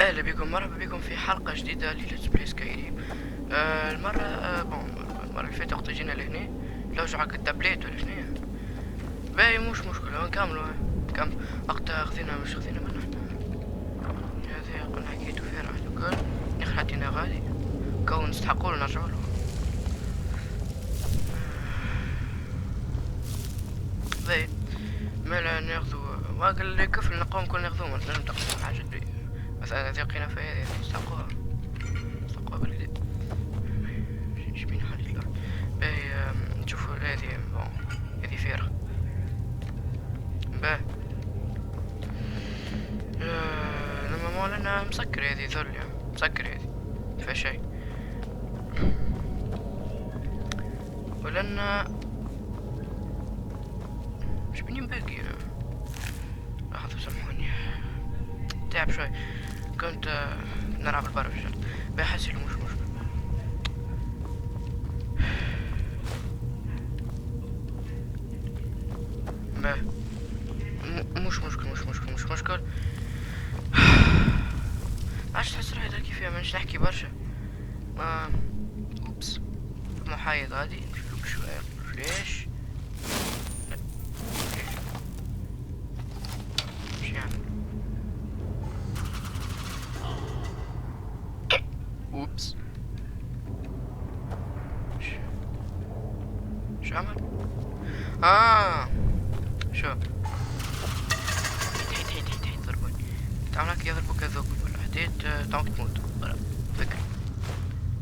اهلا بكم، مرحبا بكم في حلقة جديدة لليتس بلاي سكايريم. المرة المرة اللي فاتت وقت جينا لهنا لوجع على التابليت ولا شنيا. باهي مش مشكلة نكملو كم وقتها خذينا مش خذينا من احنا هذا قلنا حكيتو فيه راح الكل نخلعتنا غادي كون نستحقولو نرجعولو. باهي مالا ناخذو واقل اللي كفل نقوم كل ناخذو ما نجم تاخذو حاجة بي مثلا هذه لقينا في هذه نستحقوها بالكدا شبين حل لا. باهي نشوفو هذه هذه فارغة. باهي لما مولانا مسكر هذه ذل مسكر هذه فيها شي ولنا مش بني باقي لحظة سامحوني تعب شوي كنت نلعب البر في الجنة. بحس مش مشكل عاش تحس روحي كيف مانيش نحكي برشا ما اوبس محايد غادي نشوف شوية ليش مش يعني اوبس شو عمل شو ضربوني تعملك يضربوك هذوك ولا حديت تعمل تموت ولا فكر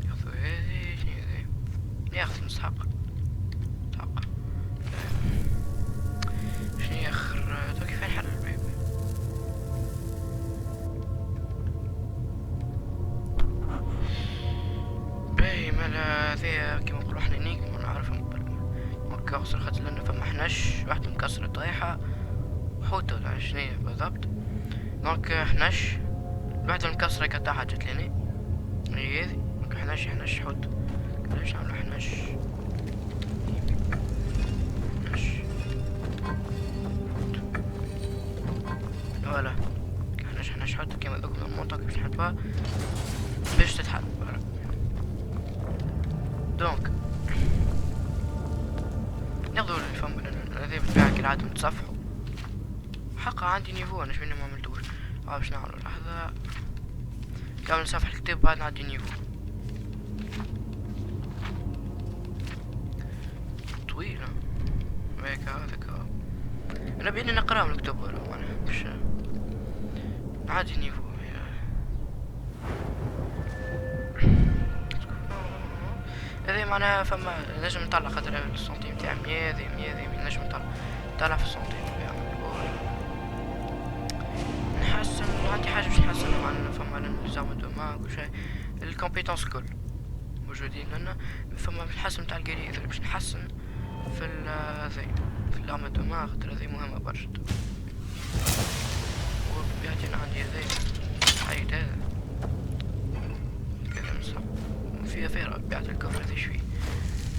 ياخذوا هذي شنو هذي ياخذ مستحق شنو ياخر تو كيف نحل البيب باهي مالا هذيا كيما نقولو حنا نيك ما نعرفهم مكا خسر خاطر لنا فما حناش واحدة مكسرة طايحة حوتة ولا شنيا بالضبط دونك حناش الواحدة المكسرة كتاعها جات لينا هي هذي دونك حناش حوت علاش نعملو حناش فوالا حناش حوت كيما دوك المنطقة باش نحطوها باش تتحل فوالا. دونك ناخدو الفم هذي بالطبيعة كالعادة نتصفحو حقا عندي نيفو انا شبيني ما عملتوش باش نعملو لحظة كامل نصفح الكتاب بعد نعدي نيفو طويلة هيك هذاك انا بيني نقرا من الكتاب ولا انا مش عادي نيفو هذي معناها فما نجم نطلع خاطر السنتيم تاع 100 هذي نجم نطلع في السنتيم نحسن عندي حاجة باش نحسنها معنا فما زعما دوما كل شيء الكومبيتونس كل موجودين لنا فما الحسن تاع القراية باش نحسن في هذي في العمل دوما خاطر هذي مهمة برشا وبيعطي انا عندي هذي حيد هذا كذا مصح فيها فيرة بيعطي الكفر هذي شوي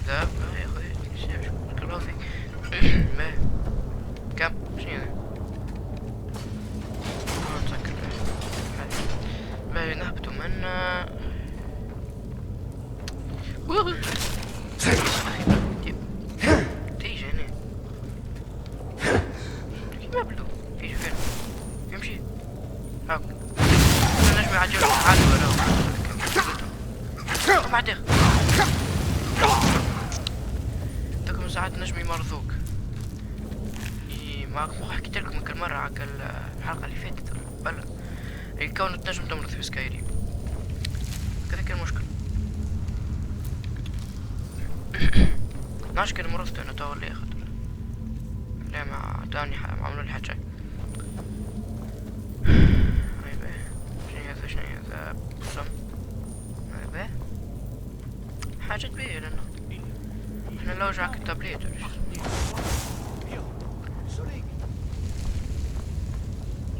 ذهب يا خويا شايف شو فيك ما كم شنو هذا ما نهبطوا منا تيجي هنا كيما بلو فيجي فين يمشي هاك نجم يعجل عادي ولا بعدين تاكم ساعات نجم يمرضوك ما حكيت لكم كل مرة على الحلقة اللي فاتت بلا الكون تنجم تمرض في سكايريم كذا كان مشكل ناش كان مرضت انا تو اللي خاطر لا ما عطاني عملوا لي حاجة شنو هذا بصم هذا حاجة تبين لنا احنا لو جاك التابليت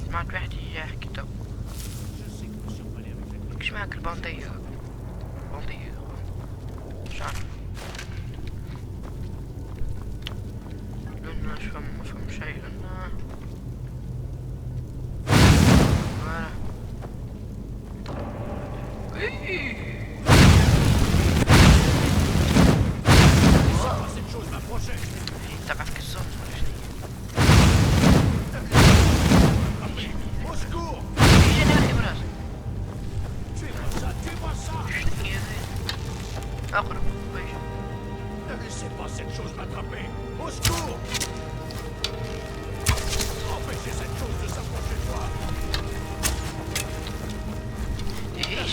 سمعت واحد يحكي تو ايش معك البندية مش عارف لنا ما فهم شي لنا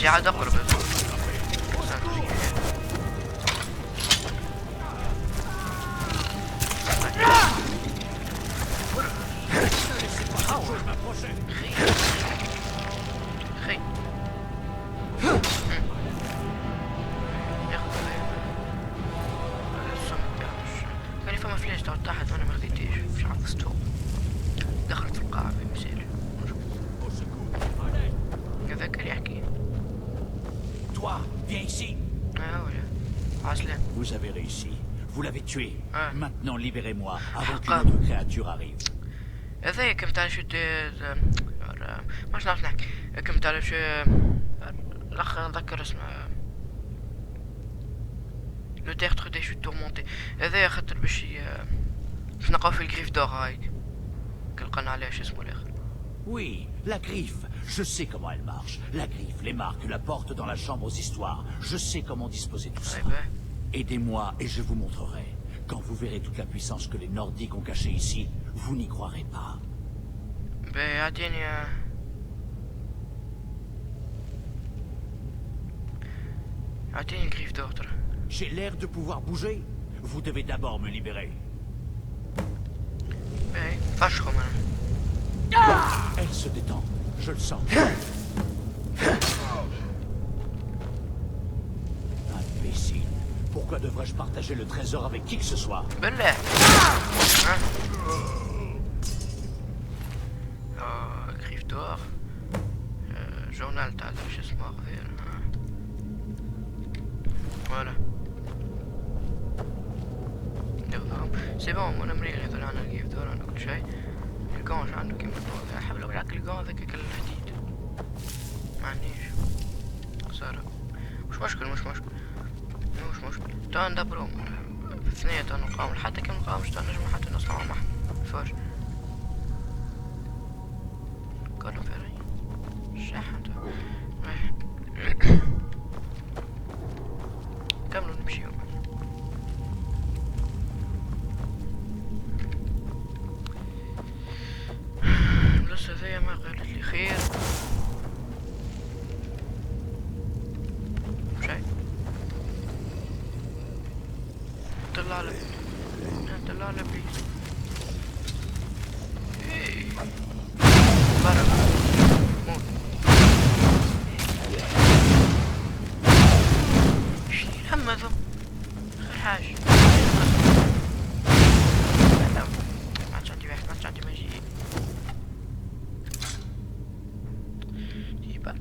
ماشي عاد اقرب. Vous avez réussi. Vous l'avez tué. Ah. Maintenant, libérez-moi avant que notre créature arrive. هذا كنت على شو ماش نعرف نحكي. كنت على شو الأخ نذكر اسمه لو تيرتر دي شو تورمونتي. هذا خاطر باش نلقاو في الجريف دور هايك لقينا عليها شو اسمه الآخر. Oui, la griffe. Je sais comment elle marche. La griffe, les marques, la porte dans la chambre aux histoires. Je sais comment disposer tout ça. Aidez-moi et je vous montrerai. Quand vous verrez toute la puissance que les Nordiques ont cachée ici, vous n'y croirez pas. Ben, أعطيني griffe d'or. J'ai l'air de pouvoir bouger. Vous devez d'abord me libérer. Ben, fâche comme Elle se détend. Je le sens. Imbécile. Pourquoi devrais-je partager le trésor avec qui que ce soit? بالله. griffe d'or. Journal تاع شو اسمه غير. Voilà. سي بون انا مريض هذول انا كيف دور انا كل شيء. القاش عنده كيما الموضوع. حاب لو بالعكس القاش ذاك كل الحديد. ما عنديش. خسارة. مش مشكل. تا ندبرو في ثنية تا نقاوم حتى كي منقاومش تا نجمو حتى نصنعو محل فاش كانو فارين شاحن تا كملو نمشيو. بس هذايا ما قالت لي خير طلع له بليز. برا موت. شنو الهم هذا؟ خير حاجة. ما عادش عندي واحد، ما عادش عندي ماجي. دي برا.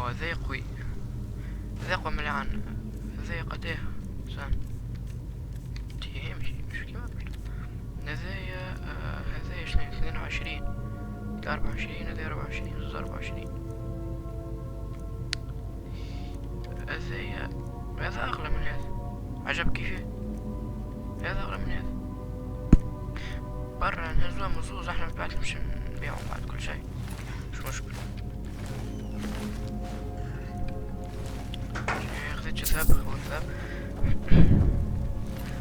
هذا قوي. هذا قوي من العن. هذا قديه سان تيمشي مش كيما قبل. هذا شنو 22 24 هذا 24 زوز 24. هذا أغلى من هذا. عجب كيف هذا أغلى من هذا. برا نهزوها مزوز احنا بعد نمشي نبيعهم بعد كل شيء مش مشكلة. خذيت ذهب وذهب.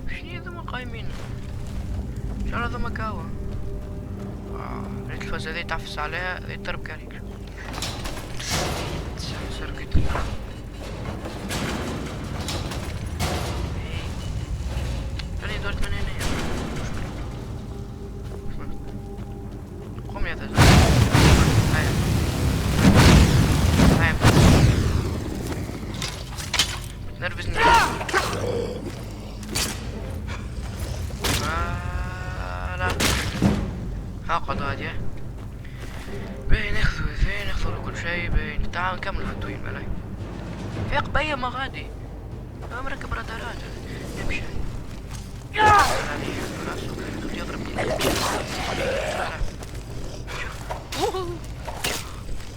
شنو هذوما قايمين؟ شنو هذوما كاوا؟ ريت الفاز هذي تعفس عليها هذي ترب كاريك. سرقت. راني دورت من هنا. قوم يا تاج. نرفزني. لا هاقد غادي باين ناخذوا كل شيء باين. تعال نكملوا في الطويل ملاي في قبية ما غادي مركب رادارات يمشي. خليه يضربني.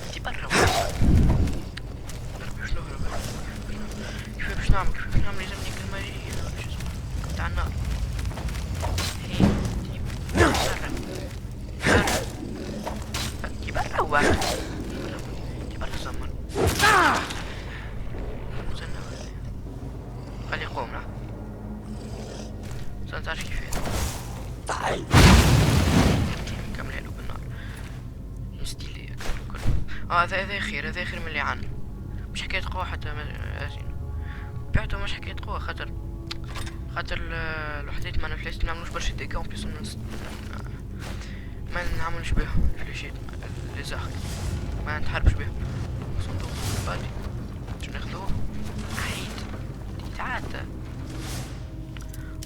انتي برا شنو كيف باش نعمل يلزمني كلمة شو اسمه تاع النار. برا هو برا الزمن. خليه يقوم له. سنتعرف كيف كمل له بالنار. هذا خير، هذا خير من اللي عنا. مش حكاية قوة حتى ازين بعته، مش حكاية قوة، خاطر الوحدات ما نفلست نعملوش برشا ديكا، وبليس ما نعملوش بيهم الفلاشات اللي زاخر ما نتحاربش بيهم. صندوق فاضي باش ناخذوه عيد تعادى.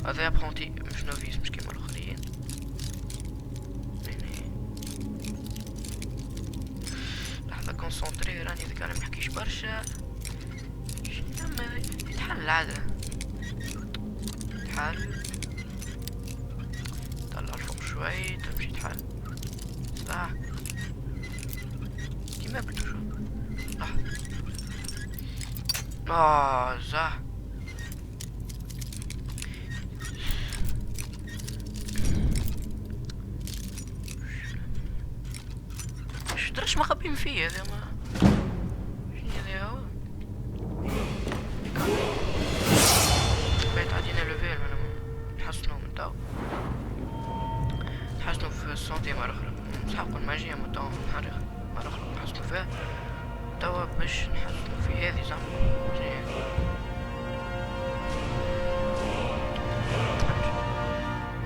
هذا ابخونتي مش نوفيس، مش كيما الاخرين. لحظة كونسونطري، راني ذكا ما نحكيش برشا. شنو يتحل عادة، يتحل طلع الفوق شوي تمشي تحل صح كيما بدو شو. لحظة صح شو درش مخبين فيه هذا، ما شنو هذا هو بيت عدينا لوفيل، نحسنو من تو، نحسنو في السونتي مرة أخرى، نسحقو الماجية من تو مرة أخرى نحسنو فيها توا باش نحسنو في هذه زعما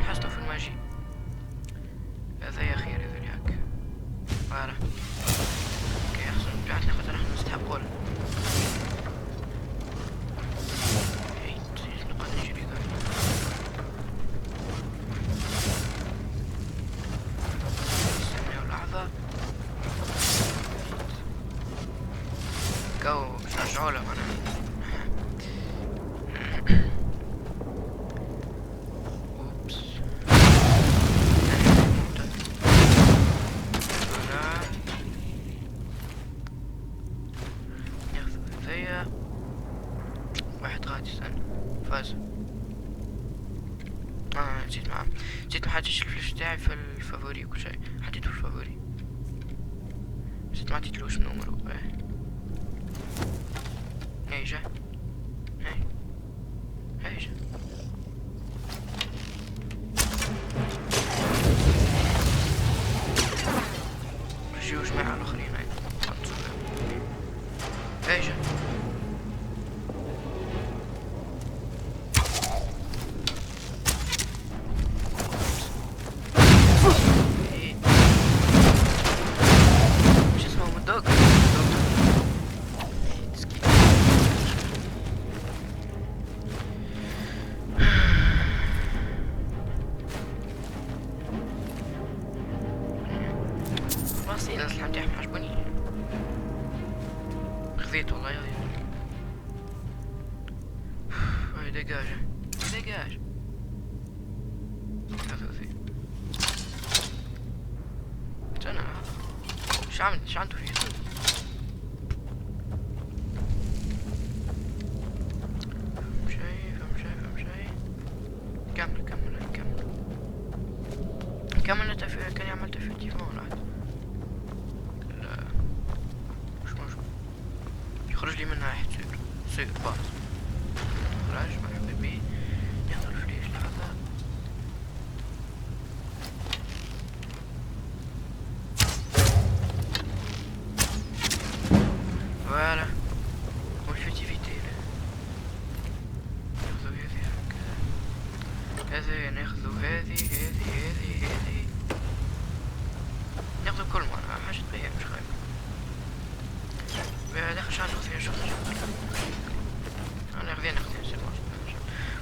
نحسنو في الماجي. هذا يا خير، هذا اللي هكا فوالا كي يحسن رجعتلي خاطر احنا نستحقو له. واحد غادي استنى فاز. نسيت محطيتش الفلاش تاعي في الفافوري وكل شيء، حطيته في الفافوري نسيت معطيتلوش نومرو. هاي جا هاي جا رجيوش معي على الاخرين. هاي جا الأسلحة متاعهم عجبوني، خذيت والله هاي دقاج استنى شو عنده فيه كمل نتفق كان يعمل تلفزيون عاد يخرج لي منها واحد صير باص خرج مرحبا بيه ياخذ الفليش. لحظة فوالا والفيتيفيتي ناخذو هذي هكا، هذا ناخذو هذي ناخذو كل مرة حاجة تبين مش خايف. داخل شحال ناخذ شغل انا غادي ناخذ سي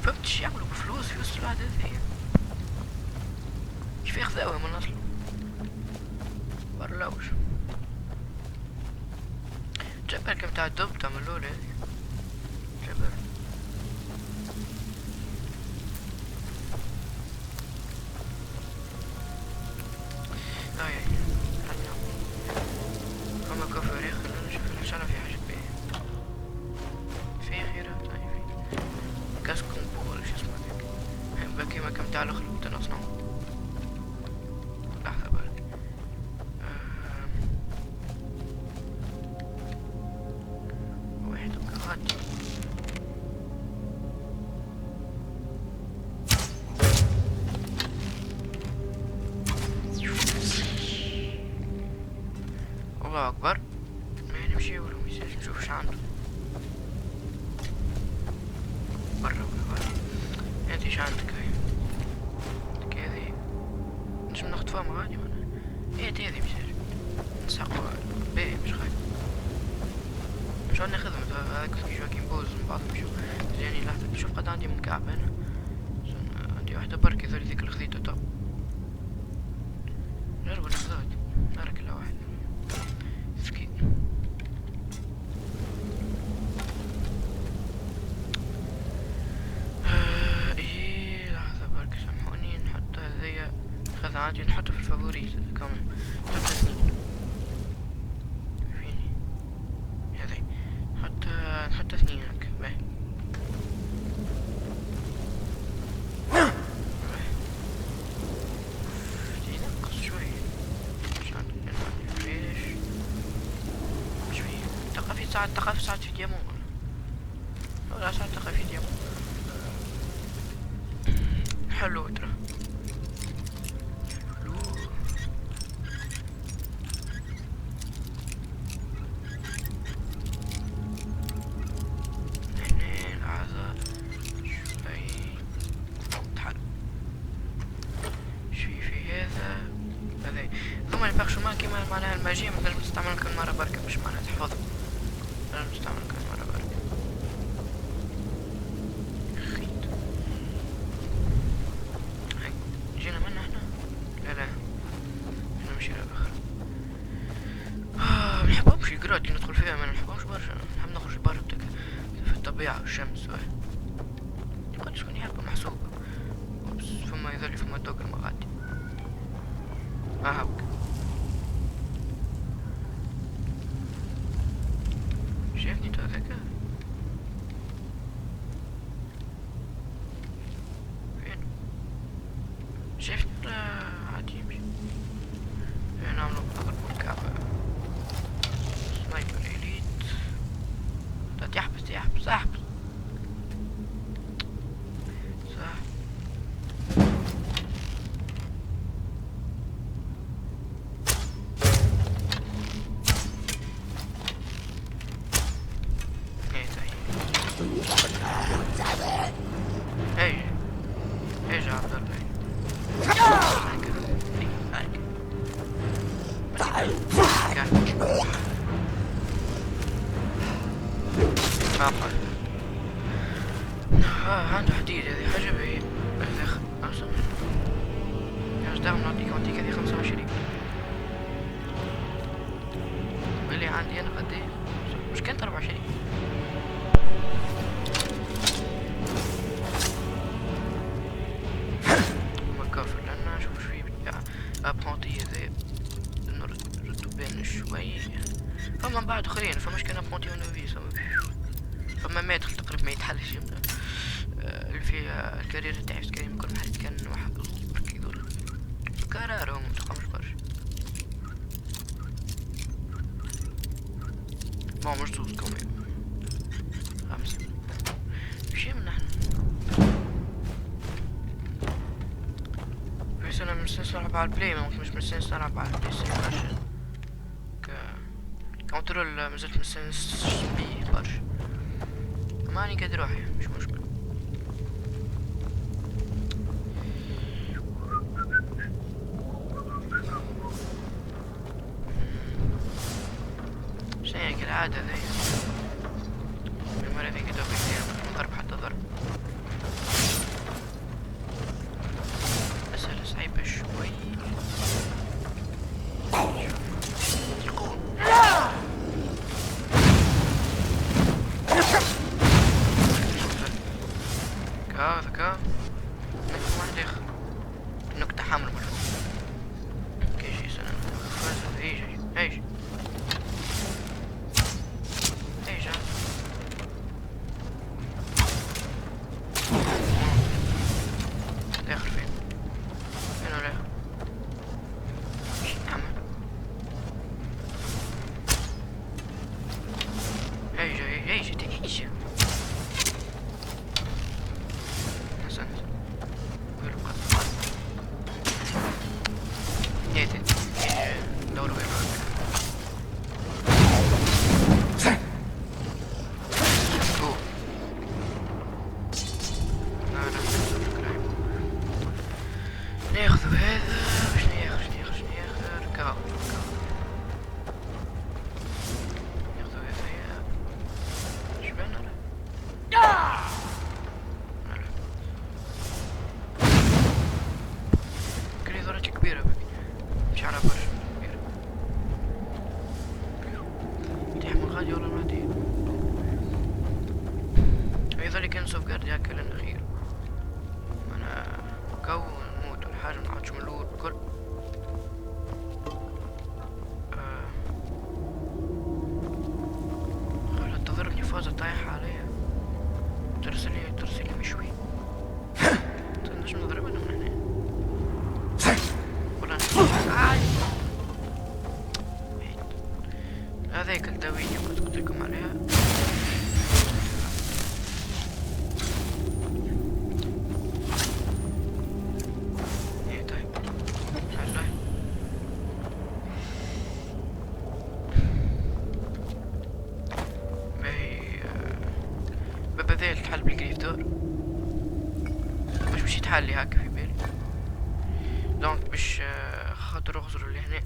فهمتش يعملوا بفلوس يوصلوا هذا هذيا كيف ياخذوها من اصله برلاوش جبل كم تاع الدب تعملوا لي جبل فما كفر يا خلينا نشوف الشارع في حاجة بيه في خيرات في كاس كومبو ولا شو اسمه ذيك باقي ما كم تاع الاخر متناصنع. لحظة بالك واحد وكهات الله اكبر نمشي ولا ميساج نشوف اش عنده برا ولا برا. انت اش عندك هاي هذي نجم نخطفها مع غادي ولا ايه هذي ميساج نسحقوها باهي مش خايف مش عندنا خدمة هاك كي جوا كي نبوز من بعض نمشيو يعني لحظة نشوف قد عندي مكعب هنا عندي واحدة بركي ذولي ذيك الخذيتو تو نربو نخذوها نرى كل واحد ذكي ايه لحظة بركي سامحوني نحط هذيا خذ عادي نحطه في الفافوريت كمان 3 سنين فيني هذي نحط 2 هكا باهي نقص شوي عشان نعرف شوي ثقافي ساعات في ديامون ولا ساعات ثقافي ديامون حلو ترى معناها الماجية مثلا نستعمل كل مرة بركة مش معناها تحفظها لازم نستعمل كل مرة بركة خيط هاي جينا منها احنا لا احنا مشينا بخير منحبهمش يقرات كي ندخل فيها ما نحبهمش برشا نحب نخرج برا في الطبيعة والشمس قد شكون يحبها محسوبة بس فما يظل فما دوكر مغادي هاك شايفني تو هذاك فين شايفني عادي يمشي نعملو نضربو الكعبة سنايبر إليت يحبس ايش عبد الله عنده حديد هذه حاجة باهية اصلا يا داهم نعطيك هذه 25 اللي عندي انا قد ايه مش كانت 24 مكافر لأن شوف شوي بتاع ابخونتي هذا نردو بين شوي فما بعد اخرين فمش كان ابخونتي ونوفيس فما ما يدخل تقريبا ما يتحلش اللي فيها الكارير تاعي في سكريم كل واحد كان واحد بركي دول كرارهم متقامش برشا ما مش زوز كمان 5 مشي من نحن بس انا مستنس نلعب على البلاي ممكن مش مستنس نلعب على البلاي ستيشن كونترول مازلت مستنس بيه برشا ماني قادر روحي مش مشكلة شنو كالعادة ذي المرة ذي كده بكتير ضرب حتى ضرب مسألة صعيبة شوي ذكاء نكتة واحدة يخ نكتة حمر ملفوف كيشي سنة فازت ايش كبيرة بك مش على برشا كبيرة تحمل غادي ولا نعطيه يظل كان سوف جارد هكا للأخير أنا كون نموت ولا حاجة منعودش من الأول الكل خلت تضربني فازة طايحة عليا ترسلي مشوي تنجم نضربها من هنا ولا هذيك الدويني كنت قلت لكم عليها ايه طيب هلا ببذل الحل بالكريف دور باش يتحلي هكا في بالي دونك باش خاطر اغزر اللي هنا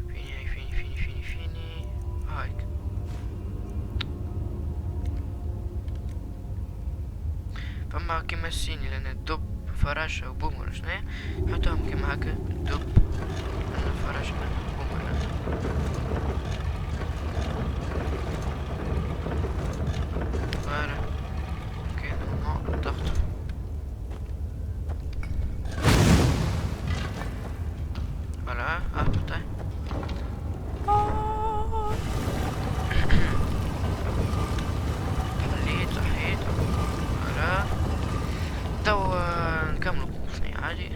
فيني هايك فما كيما السيني لان الدب فراشة وبومر شناهي حطهم كيما هكا الدب فراشة بومر فوالا كاين نوع ضغط فوالا طيب صحيت فوالا توا نكملو قوسني عادي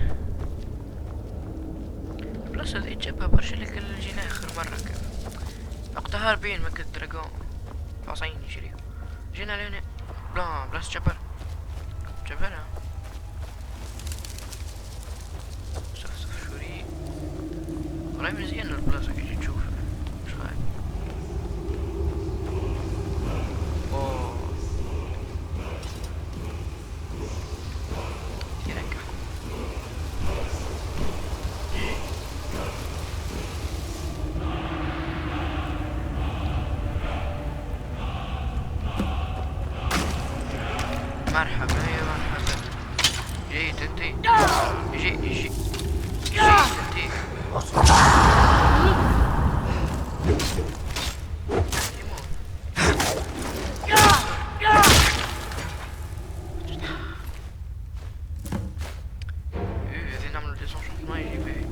البلاصة ذي جابها برشا لك اللي جينا اخر مرة كيف وقتها هاربين مكة دراغون باصين يجريو جينا لهنا بلاصة جبل صف شوري والله مزيان البلاصة كي تشوفها مش غايب اوه يركح مرحبا يا مرحبا جيت انتي جيت انتي اذا نعملو ديسونشونمون يجي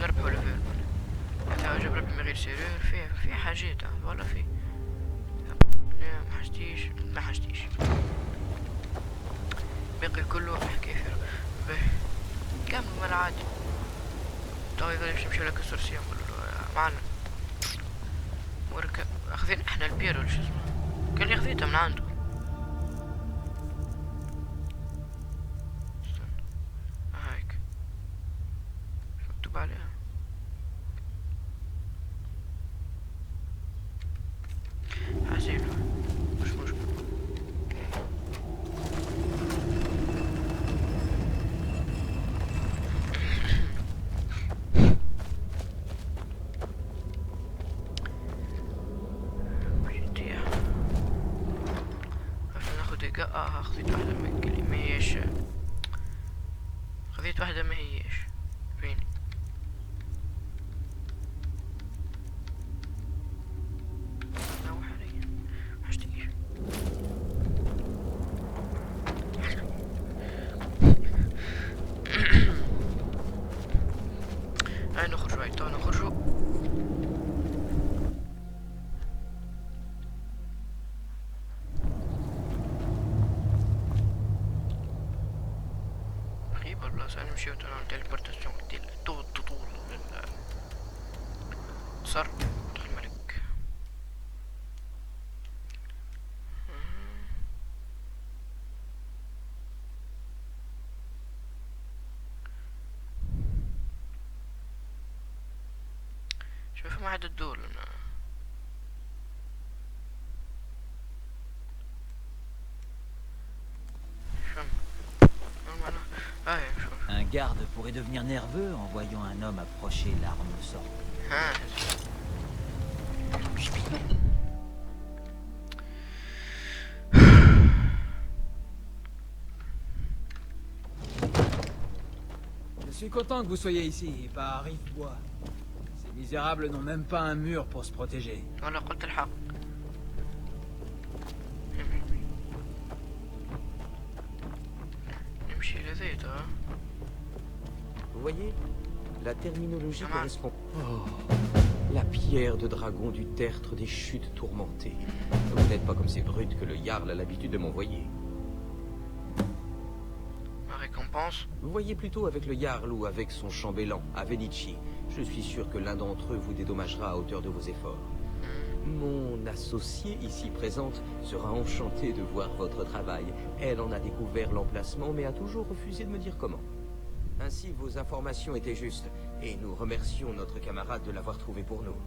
نربحو ليفل هذا جاب ربي من غير سيرور فيه حاجات ولا فيه ما حشتيش باقي كله كيف به كامل من العادي تو يقدر يمشي لك السورسية نقولوا معنا وركب اخذين احنا البير ولا شو اسمه كان ياخذيتها من عنده هايك مكتوب عليها حسين مش مشكلة خذيت واحدة من كلي ما هيش خذيت واحدة ما هيش فيني لا حاليا محشتيش هاي نخرجو هاي تو نخرجو نمشيو نعمل تيليبورتاسيون ديال طول صار الملك شوف ما عاد الدول Un garde pourrait devenir nerveux en voyant un homme approcher l'arme sortie. suis content que vous soyez ici, et pas à Rive-Bois. Ces misérables n'ont même pas un mur pour se protéger. ولا قلت الحق. نمشي لذيذ ها. Vous voyez, la terminologie correspond. Oh, la pierre de dragon du tertre des chutes tourmentées. Vous n'êtes pas comme ces brutes que le Jarl a l'habitude de m'envoyer. Ma récompense. Vous voyez plutôt avec le Jarl ou avec son chambellan, à Venici. Je suis sûr que l'un d'entre eux vous dédommagera à hauteur de vos efforts. Mon associée ici présente sera enchantée de voir votre travail. Elle en a découvert l'emplacement, mais a toujours refusé de me dire comment. Ainsi, vos informations étaient justes, et nous remercions notre camarade de l'avoir trouvé pour nous.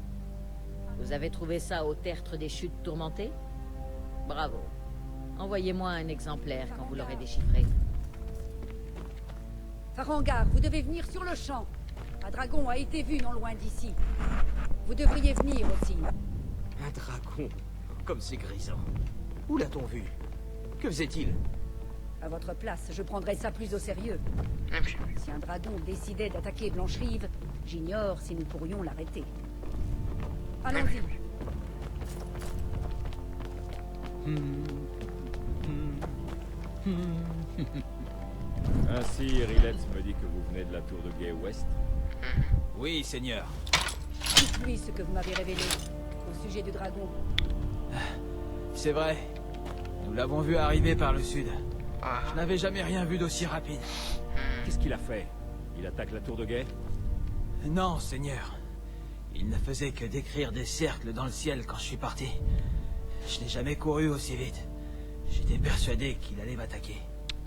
Vous avez trouvé ça au tertre des chutes tourmentées? Bravo. Envoyez-moi un exemplaire quand vous l'aurez déchiffré. Farengar, vous devez venir sur le champ. Un dragon a été vu non loin d'ici. Vous devriez venir aussi. Un dragon? Comme c'est grisant. Où l'a-t-on vu? Que faisait-il? À votre place, je prendrais ça plus au sérieux. نمشي. Si un dragon décidait d'attaquer Blanche-Rive, j'ignore si nous pourrions l'arrêter. Allons-y. Ainsi, Rilette me dit que vous venez de la tour de Gay West. Oui, seigneur. Dites-lui ce que vous m'avez révélé au sujet du dragon. C'est vrai. Nous l'avons vu arriver par le sud. Ah. Je n'avais jamais rien vu d'aussi rapide. Qu'est-ce qu'il a fait? Il attaque la tour de Gay? Non, seigneur. Il ne faisait que décrire des cercles dans le ciel quand je suis parti. Je n'ai jamais couru aussi vite. J'étais persuadé qu'il allait m'attaquer.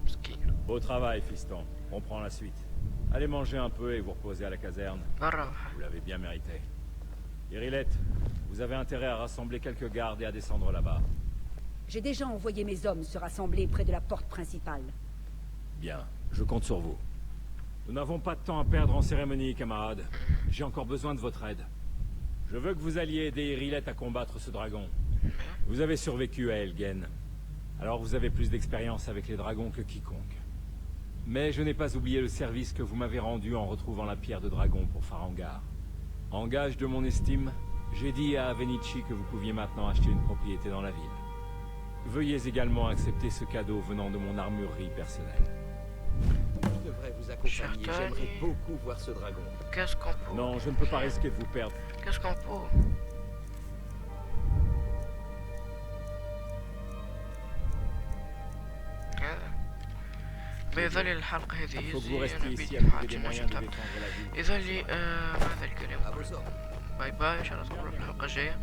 مسكين. Beau travail, fiston. On prend la suite. Allez manger un peu et vous reposer à la caserne. برا. Vous l'avez bien mérité. Irilette, vous avez intérêt à rassembler quelques gardes et à descendre là-bas. J'ai déjà envoyé mes hommes se rassembler près de la porte principale. Bien, je compte sur vous. Nous n'avons pas de temps à perdre en cérémonie, camarades. J'ai encore besoin de votre aide. Je veux que vous alliez aider Irilette à combattre ce dragon. Vous avez survécu à Elgen. Alors vous avez plus d'expérience avec les dragons que quiconque. Mais je n'ai pas oublié le service que vous m'avez rendu en retrouvant la pierre de dragon pour Farengar. En gage de mon estime, j'ai dit à Venici que vous pouviez maintenant acheter une propriété dans la ville. Veuillez également accepter ce cadeau venant de mon armurerie personnelle. Je devrais vous accompagner. J'aimerais beaucoup voir ce dragon. Qu'est-ce qu'on peut? Non, je ne peux pas risquer de vous perdre. Qu'est-ce qu'on peut? بيظل الحلقة هذه Faut que vous زي restiez أنا ici بدي à trouver des حاجة moyens de نشوفها. défendre la ville. يظل لي ماذا الكلام؟ À vos ordres. باي باي، إن شاء الله نتقابلوا في الحلقة الجاية.